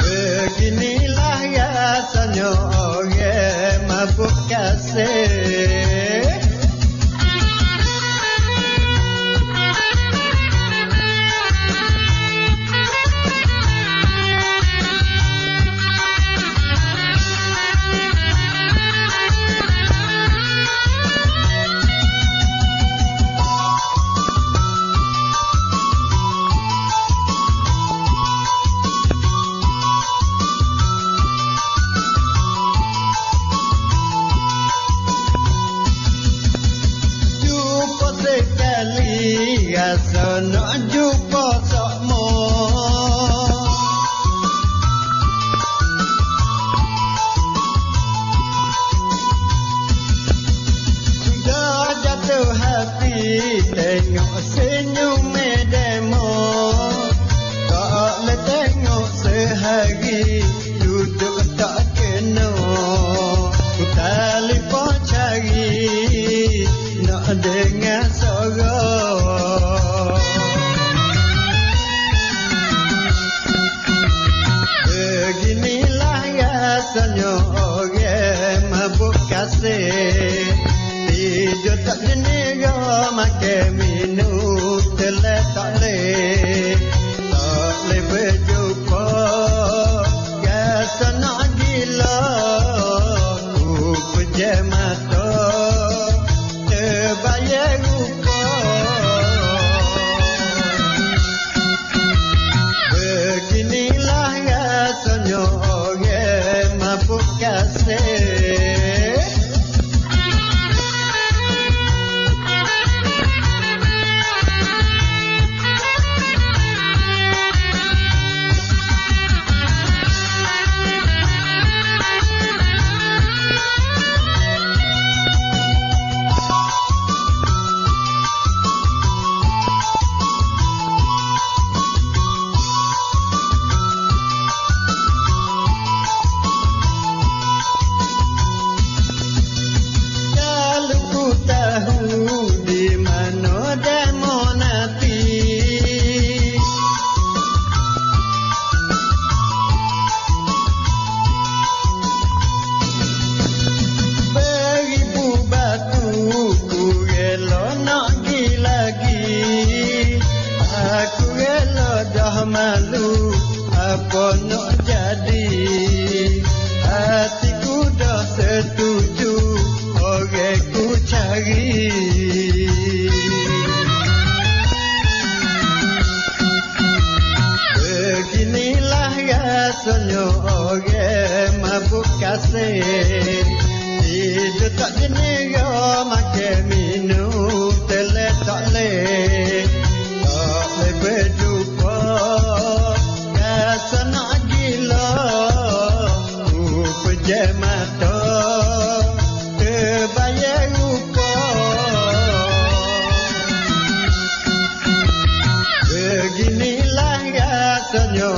Beginilah rasanya orang mabuk kasih. Rasa nak jumpa sokmo, sudah jatuh hati tengok senyum demo. Tak boleh tengok sehari duduk tak kena. Ku telefon cari nak dengar suara. Beginilah rasanya orang mabuk kasih. Tidur tak jenera, makan minum telah tak boleh. Tak boleh berjumpa, rasa nak gila. Ku pejam mata, terbayar rupa. Beginilah rasanya orang mabuk kasih. Malu apa nak jadi, hatiku dah setuju orang ku cari. Beginilah rasanya orang mabuk kasih. Tidur tak jenera, makan minum telah tak boleh. Tak boleh berjumpa, rasa nak gila. Ku pejam mata, terbayar rupa. Beginilah rasanya